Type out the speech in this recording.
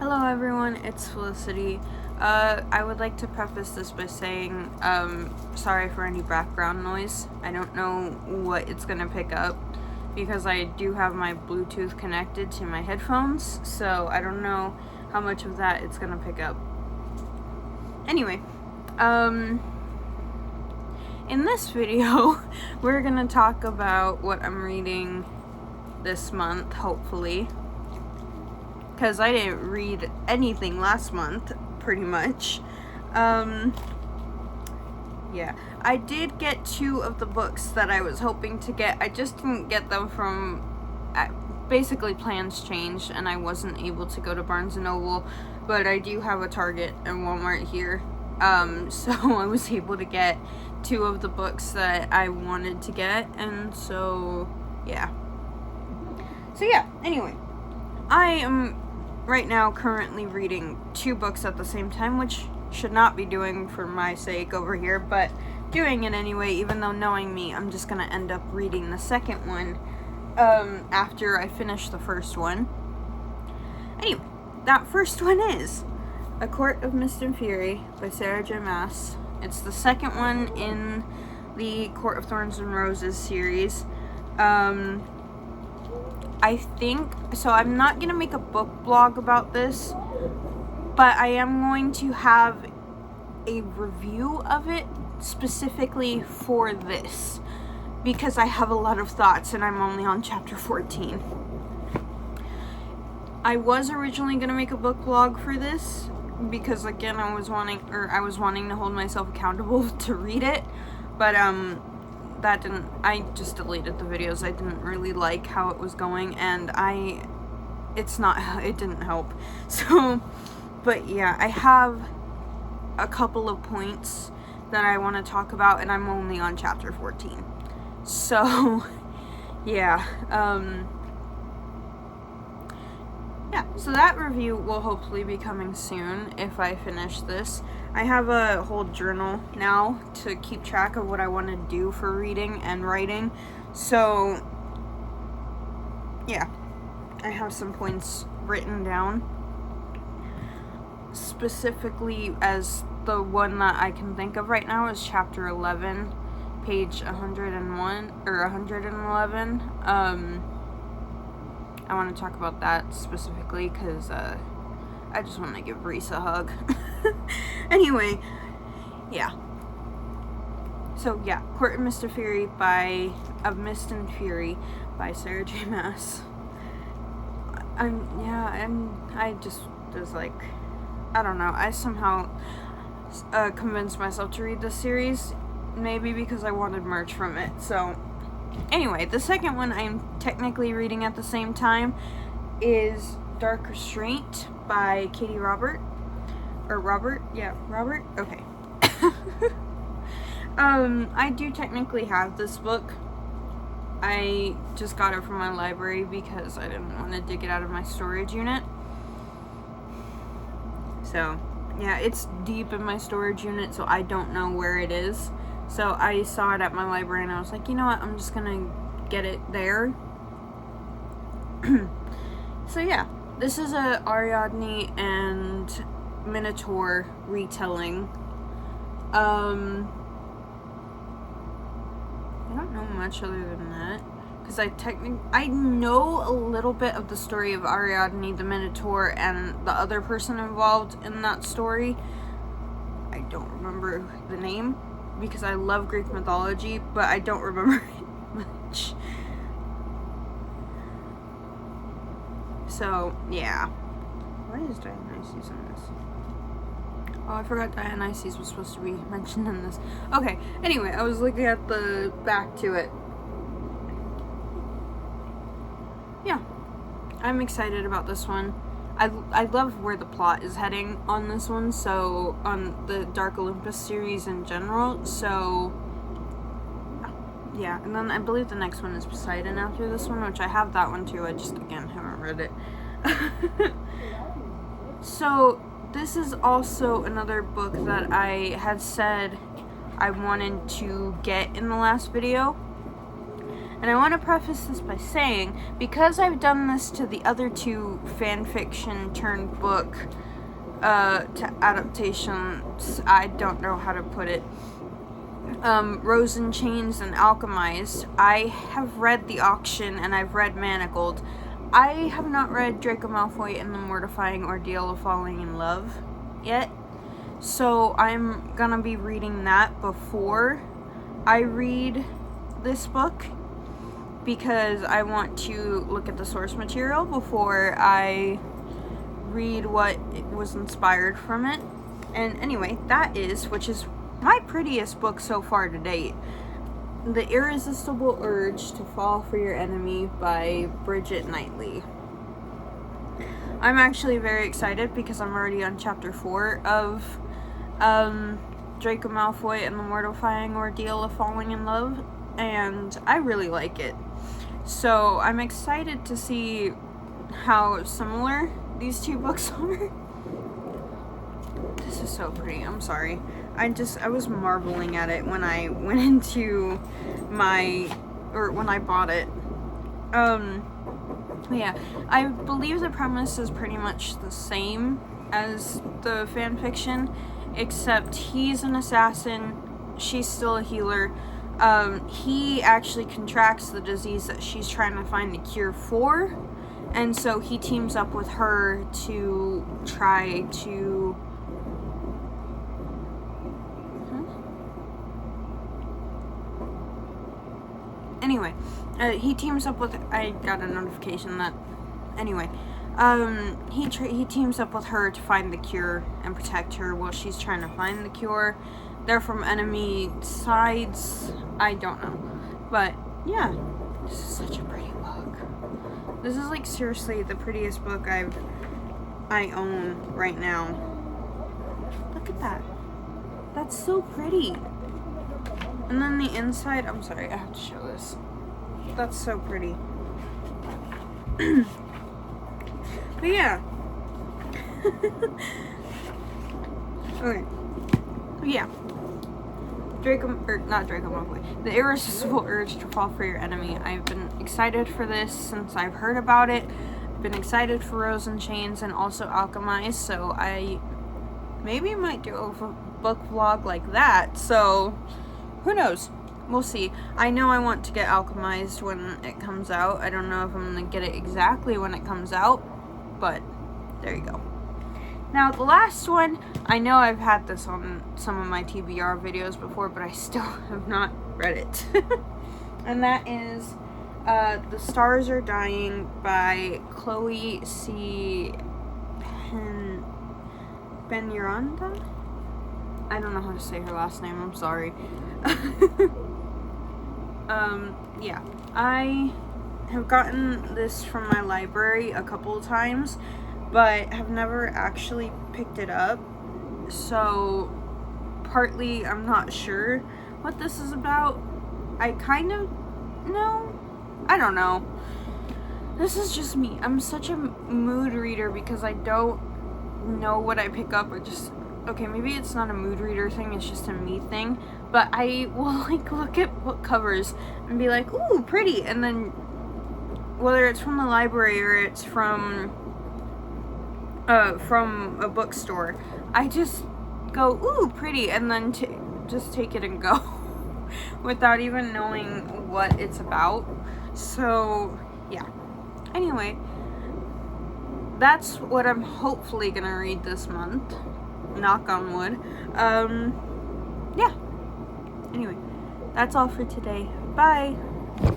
Hello everyone, it's Felicity. I would like to preface this by saying, sorry for any background noise. I don't know what it's gonna pick up because I do have my Bluetooth connected to my headphones, so I don't know how much of that it's gonna pick up. Anyway, in this video, we're gonna talk about what I'm reading this month, hopefully. Because I didn't read anything last month, pretty much. Yeah, I did get 2 of the books that I was hoping to get. I just didn't get them from, basically plans changed and I wasn't able to go to Barnes & Noble, but I do have a Target and Walmart here. So I was able to get 2 of the books that I wanted to get, and so, yeah. So yeah, anyway, I am right now currently reading 2 books at the same time, which should not be doing for my sake over here, but doing it anyway, even though knowing me, I'm just gonna end up reading the second one after I finish the first one. Anyway, that first one is A Court of Mist and Fury by Sarah J. Maas. It's the second one in the Court of Thorns and Roses series. I think, so I'm not going to make a book blog about this, but I am going to have a review of it specifically for this, because I have a lot of thoughts and I'm only on chapter 14. I was originally going to make a book blog for this, because again, I was wanting to hold myself accountable to read it, but that didn't, I just deleted the videos. I didn't really like how it was going, and it didn't help. So, but yeah, I have a couple of points that I want to talk about, and I'm only on chapter 14. So, yeah, yeah, so that review will hopefully be coming soon if I finish this. I have a whole journal now to keep track of what I want to do for reading and writing. So, yeah, I have some points written down. Specifically, as the one that I can think of right now is chapter 11, page 101, or 111. I want to talk about that specifically because I just want to give Reese a hug. Anyway, yeah. So yeah, Court of Mist and Fury by Sarah J. Maas. I just was like, I don't know. I somehow convinced myself to read this series, maybe because I wanted merch from it. So anyway, the second one I'm technically reading at the same time is Dark Restraint by Katie Robert. Or Robert? Yeah, Robert? Okay. I do technically have this book. I just got it from my library because I didn't want to dig it out of my storage unit. So, yeah, it's deep in my storage unit, so I don't know where it is. So I saw it at my library and I was like, you know what, I'm just gonna get it there. So yeah, this is a Ariadne and Minotaur retelling. I don't know much other than that, because I know a little bit of the story of Ariadne, the Minotaur, and the other person involved in that story. I don't remember the name, because I love Greek mythology, but I don't remember it much. So, yeah. Why is Dionysus in this? Oh, I forgot Dionysus was supposed to be mentioned in this. Okay, anyway, I was looking at the back to it. Yeah, I'm excited about this one. I love where the plot is heading on this one, so on the Dark Olympus series in general, so yeah. And then I believe the next one is Poseidon after this one, which I have that one too, I just, again, haven't read it. So, this is also another book that I had said I wanted to get in the last video, And I want to preface this by saying, because I've done this to the other two fanfiction turned book to adaptations, I don't know how to put it, Rose in Chains and Alchemized, I have read The Auction and I've read Manacled. I have not read Draco Malfoy and the Mortifying Ordeal of Falling in Love yet, so I'm gonna be reading that before I read this book, because I want to look at the source material before I read what was inspired from it. And anyway, that is, which is my prettiest book so far to date, The Irresistible Urge to Fall for Your Enemy by Bridget Knightley. I'm actually very excited because I'm already on chapter 4 of Draco Malfoy and the Mortifying Ordeal of Falling in Love, and I really like it. So I'm excited to see how similar these two books are. This is so pretty. I'm sorry. I was marveling at it when I went into when I bought it. Yeah, I believe the premise is pretty much the same as the fan fiction, except he's an assassin, she's still a healer. He actually contracts the disease that she's trying to find a cure for, and so he teams up with her to try to... Anyway, he teams up with... I got a notification that... Anyway, he teams up with her to find the cure and protect her while she's trying to find the cure. They're from enemy sides. I don't know. But, yeah. This is such a pretty book. This is, like, seriously the prettiest book I own right now. Look at that. That's so pretty. And then the inside, I'm sorry, I have to show this. That's so pretty. But yeah. Okay. Yeah. Not Draco Malfoy. The Irresistible Urge to Fall for Your Enemy. I've been excited for this since I've heard about it. I've been excited for Rose in Chains and also Alchemized, so I maybe might do a book vlog like that, so who knows? We'll see. I know I want to get Alchemized when it comes out. I don't know if I'm going to get it exactly when it comes out, but there you go. Now, the last one, I know I've had this on some of my TBR videos before, but I still have not read it. And that is The Stars Are Dying by Chloe C. Benyaranda? I don't know how to say her last name, I'm sorry. Yeah, I have gotten this from my library a couple of times, but have never actually picked it up, so partly I'm not sure what this is about. I kind of know. I don't know. This is just me. I'm such a mood reader because I don't know what I pick up, or just, okay, maybe it's not a mood reader thing, it's just a me thing, but I will like look at book covers and be like, ooh, pretty, and then whether it's from the library or it's from a bookstore, I just go, ooh, pretty, and then just take it and go without even knowing what it's about. So yeah, anyway, that's what I'm hopefully gonna read this month, knock on wood. Yeah, anyway, that's all for today. Bye.